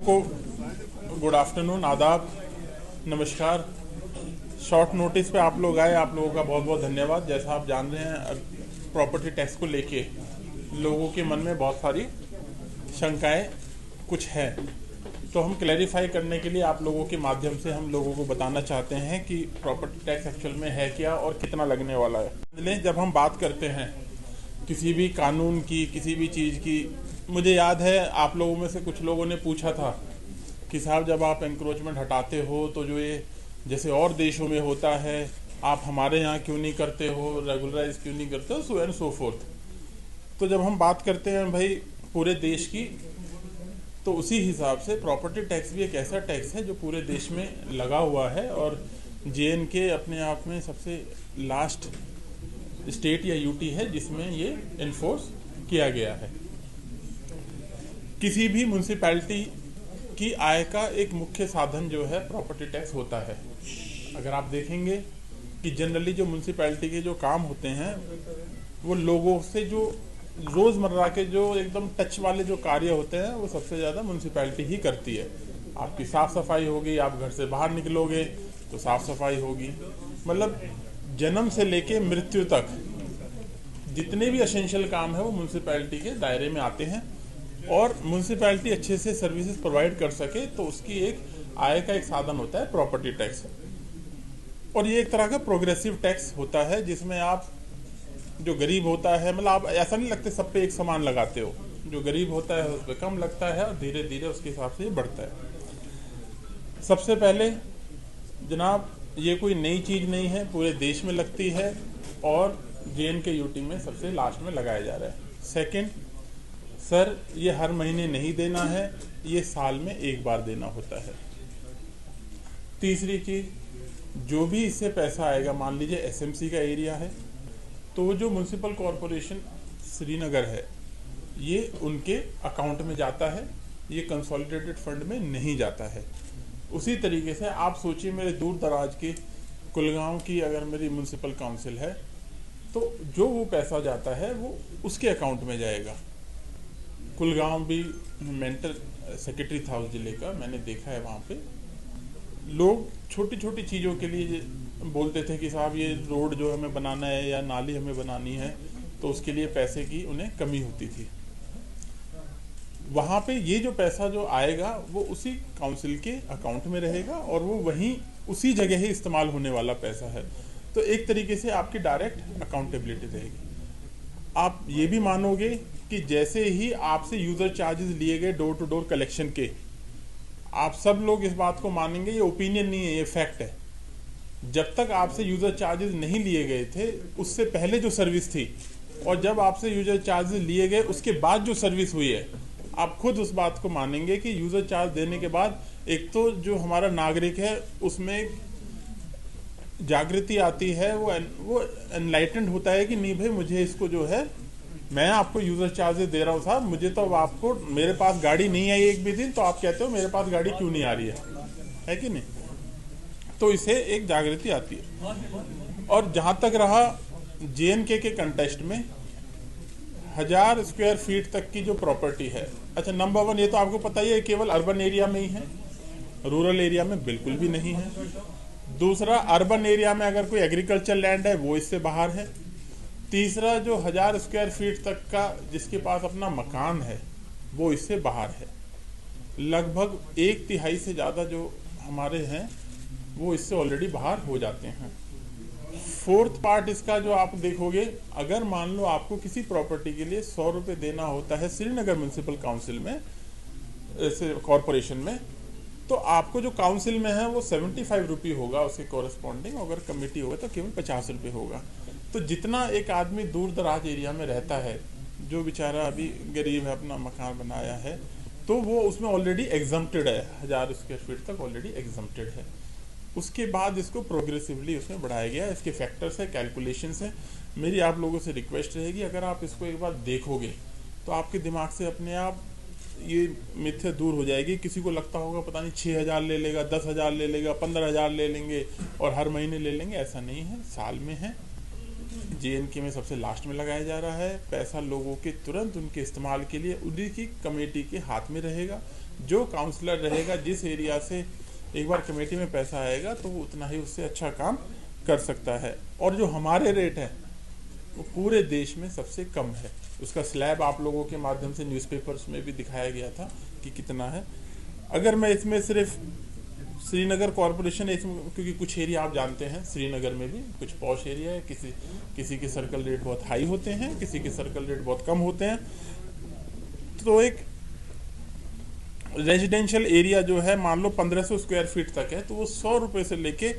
को good afternoon, आदाब, नमस्कार। शॉर्ट नोटिस पे आप लोग आए, आप लोगों का बहुत बहुत धन्यवाद। जैसा आप जान रहे हैं, प्रॉपर्टी टैक्स को लेके लोगों के मन में बहुत सारी शंकाएं कुछ हैं, तो हम क्लैरिफाई करने के लिए आप लोगों के माध्यम से हम लोगों को बताना चाहते हैं कि प्रॉपर्टी टैक्स एक्चुअल में है क्या और कितना लगने वाला है। जब हम बात करते हैं किसी भी कानून की, किसी भी चीज़ की, मुझे याद है आप लोगों में से कुछ लोगों ने पूछा था कि साहब जब आप एंक्रोचमेंट हटाते हो तो जो ये जैसे और देशों में होता है आप हमारे यहाँ क्यों नहीं करते हो, रेगुलराइज क्यों नहीं करते हो, सो एंड सो फोर्थ। तो जब हम बात करते हैं भाई पूरे देश की, तो उसी हिसाब से प्रॉपर्टी टैक्स भी एक ऐसा टैक्स है जो पूरे देश में लगा हुआ है और JNK अपने आप में सबसे लास्ट स्टेट या यूटी है जिसमें ये इन्फोर्स किया गया है। किसी भी म्यूनसिपैलिटी की आय का एक मुख्य साधन जो है प्रॉपर्टी टैक्स होता है। अगर आप देखेंगे कि जनरली जो म्यूनसिपैलिटी के जो काम होते हैं वो लोगों से जो रोज़मर्रा के जो एकदम टच वाले जो कार्य होते हैं वो सबसे ज़्यादा म्यूनसिपैलिटी ही करती है। आपकी साफ़ सफाई होगी, आप घर से बाहर निकलोगे तो साफ़ सफाई होगी, मतलब जन्म से लेके मृत्यु तक जितने भी एसेंशियल काम है वो म्यूनसिपैलिटी के दायरे में आते हैं। और म्यूनसिपैलिटी अच्छे से सर्विसेज प्रोवाइड कर सके तो उसकी एक आय का एक साधन होता है प्रॉपर्टी टैक्स। और ये एक तरह का प्रोग्रेसिव टैक्स होता है जिसमें आप जो गरीब होता है, मतलब आप ऐसा नहीं लगते सब पे एक समान लगाते हो, जो गरीब होता है उस पर कम लगता है और धीरे धीरे उसके हिसाब से ये बढ़ता है। सबसे पहले जनाब ये कोई नई चीज़ नहीं है, पूरे देश में लगती है और JNK यूटी में सबसे लास्ट में लगाया जा रहा है। सेकंड, सर ये हर महीने नहीं देना है, ये साल में एक बार देना होता है। तीसरी चीज़, जो भी इससे पैसा आएगा, मान लीजिए SMC का एरिया है तो जो म्यूनसिपल कॉरपोरेशन श्रीनगर है ये उनके अकाउंट में जाता है, ये कंसोलिडेटेड फंड में नहीं जाता है। उसी तरीके से आप सोचिए मेरे दूर दराज के कुलगांव की अगर मेरी म्यूनसिपल काउंसिल है तो जो वो पैसा जाता है वो उसके अकाउंट में जाएगा। कुलगांव भी मेंटल सेक्रेटरी था उस ज़िले का, मैंने देखा है वहाँ पे लोग छोटी छोटी चीज़ों के लिए बोलते थे कि साहब ये रोड जो हमें बनाना है या नाली हमें बनानी है तो उसके लिए पैसे की उन्हें कमी होती थी। वहाँ पे ये जो पैसा जो आएगा वो उसी काउंसिल के अकाउंट में रहेगा और वो वहीं उसी जगह ही इस्तेमाल होने वाला पैसा है। तो एक तरीके से आपकी डायरेक्ट अकाउंटेबिलिटी रहेगी। आप ये भी मानोगे कि जैसे ही आपसे यूज़र चार्जेस लिए गए डोर टू डोर कलेक्शन के, आप सब लोग इस बात को मानेंगे, ये ओपिनियन नहीं है, ये फैक्ट है। जब तक आपसे यूज़र चार्जेस नहीं लिए गए थे उससे पहले जो सर्विस थी और जब आपसे यूज़र चार्जेस लिए गए उसके बाद जो सर्विस हुई है, आप खुद उस बात को मानेंगे कि यूज़र चार्ज देने के बाद एक तो जो हमारा नागरिक है उसमें जागृति आती है, वो एनलाइटेंड होता है कि नहीं भाई मुझे इसको जो है, मैं आपको यूज़र चार्जेस दे रहा हूँ साहब, मुझे तो आपको, मेरे पास गाड़ी नहीं आई एक भी दिन तो आप कहते हो मेरे पास गाड़ी क्यों नहीं आ रही है कि नहीं। तो इसे एक जागृति आती है। और जहाँ तक रहा JNK के कंटेस्ट में 1000 स्क्वायर फीट तक की जो प्रॉपर्टी है, अच्छा नंबर वन ये तो आपको पता ही है केवल अर्बन एरिया में ही है, रूरल एरिया में बिल्कुल भी नहीं है। दूसरा, अर्बन एरिया में अगर कोई एग्रीकल्चर लैंड है वो इससे बाहर है। तीसरा, जो 1000 स्क्वायर फीट तक का जिसके पास अपना मकान है वो इससे बाहर है। लगभग 1/3 से ज़्यादा जो हमारे हैं वो इससे ऑलरेडी बाहर हो जाते हैं। फोर्थ पार्ट इसका जो आप देखोगे, अगर मान लो आपको किसी प्रॉपर्टी के लिए 100 रुपये देना होता है श्रीनगर म्यूनसिपल काउंसिल में, कॉरपोरेशन में, तो आपको जो काउंसिल में है वो 75 रुपये होगा उसके कॉरस्पॉन्डिंग, अगर कमेटी होगा तो केवल 50 रुपये होगा। तो जितना एक आदमी दूर दराज एरिया में रहता है, जो बेचारा अभी गरीब है, अपना मकान बनाया है, तो वो उसमें ऑलरेडी एग्जम्प्टेड है, 1000 स्क्वायर फीट तक ऑलरेडी एग्जम्प्टेड है। उसके बाद इसको प्रोग्रेसिवली उसमें बढ़ाया गया। इसके फैक्टर्स है, कैलकुलेशंस है। मेरी आप लोगों से रिक्वेस्ट रहेगी, अगर आप इसको एक बार देखोगे तो आपके दिमाग से अपने आप ये मिथ्या दूर हो जाएगी। किसी को लगता होगा पता नहीं 6000 ले लेगा, 10,000 ले लेगा, 15,000 ले लेंगे और हर महीने ले लेंगे, ऐसा नहीं है, साल में है। JNK में सबसे लास्ट में लगाया जा रहा है। पैसा लोगों के तुरंत उनके इस्तेमाल के लिए उन्हीं की कमेटी के हाथ में रहेगा। जो काउंसलर रहेगा, जिस एरिया से एक बार कमेटी में पैसा आएगा तो वो उतना ही उससे अच्छा काम कर सकता है। और जो हमारे रेट है वो पूरे देश में सबसे कम है। उसका स्लैब आप लोगों के माध्यम से न्यूज़पेपर्स में भी दिखाया गया था कि कितना है। अगर मैं इसमें सिर्फ श्रीनगर कॉरपोरेशन, इसमें क्योंकि कुछ एरिया आप जानते हैं श्रीनगर में भी कुछ पॉश एरिया है, किसी के सर्कल रेट बहुत हाई होते हैं, किसी के सर्कल रेट बहुत कम होते हैं। तो एक रेजिडेंशियल एरिया जो है मान लो 1500 स्क्वायर फीट तक है, तो वो 100 रुपये से लेके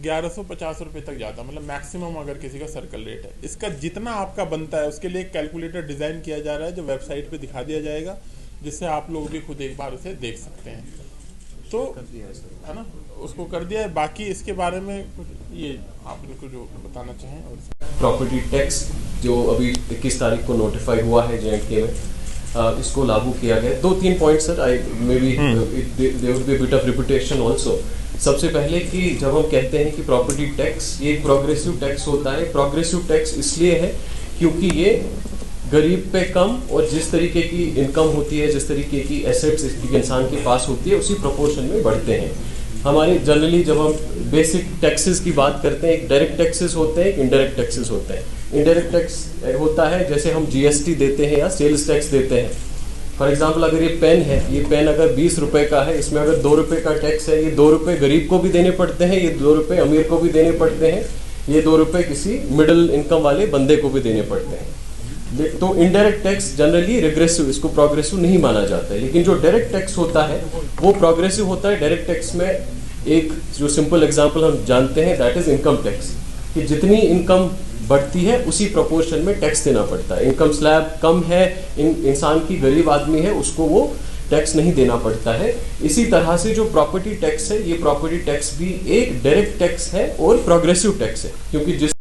1150 रुपये तक जाता है, मतलब मैक्सिमम अगर किसी का सर्कल रेट है। इसका जितना आपका बनता है उसके लिए एक कैलकुलेटर डिज़ाइन किया जा रहा है जो वेबसाइट पे दिखा दिया जाएगा, जिससे आप लोग भी खुद एक बार उसे देख सकते हैं। तो है ना, उसको कर दिया है। बाकी इसके बारे में ये आप इनको जो बताना चाहें। और प्रॉपर्टी टैक्स जो अभी 21 तारीख को नोटिफाई हुआ है JNK में, इसको लागू किया गया। 2-3 point sir, I may be there would be bit of repetition also. सबसे पहले कि जब हम कहते हैं कि प्रॉपर्टी टैक्स ये प्रोग्रेसिव टैक्स होता है, प्रोग्रेसिव टैक्स इसलिए है क्योंकि ये गरीब पे कम और जिस तरीके की इनकम होती है, जिस तरीके की एसेट्स इंसान के पास होती है उसी प्रोपोर्शन में बढ़ते हैं। हमारे जनरली जब हम बेसिक टैक्सेस की बात करते हैं, एक डायरेक्ट टैक्सेस होते हैं, एक इनडायरेक्ट टैक्सेस होते हैं। इनडायरेक्ट टैक्स होता है जैसे हम GST देते हैं या सेल्स टैक्स देते हैं। फॉर एग्जांपल अगर ये पेन है, ये पेन अगर 20 रुपए का है, इसमें अगर 2 रुपए का टैक्स है, ये 2 रुपए गरीब को भी देने पड़ते हैं, ये 2 रुपए अमीर को भी देने पड़ते हैं, ये 2 रुपए किसी मिडिल इनकम वाले बंदे को भी देने पड़ते हैं। तो इनडायरेक्ट टैक्स जनरली रिग्रेसिव, इसको प्रोग्रेसिव नहीं माना जाता है। लेकिन जो डायरेक्ट टैक्स होता है वो प्रोग्रेसिव होता है। डायरेक्ट टैक्स में एक जो सिंपल एग्जांपल हम जानते हैं, दैट इज इनकम टैक्स, कि जितनी इनकम बढ़ती है उसी प्रोपोर्शन में टैक्स देना पड़ता है। इनकम स्लैब कम है, इंसान की गरीब आदमी है, उसको वो टैक्स नहीं देना पड़ता है। इसी तरह से जो प्रॉपर्टी टैक्स है, ये प्रॉपर्टी टैक्स भी एक डायरेक्ट टैक्स है और प्रोग्रेसिव टैक्स है, क्योंकि जिस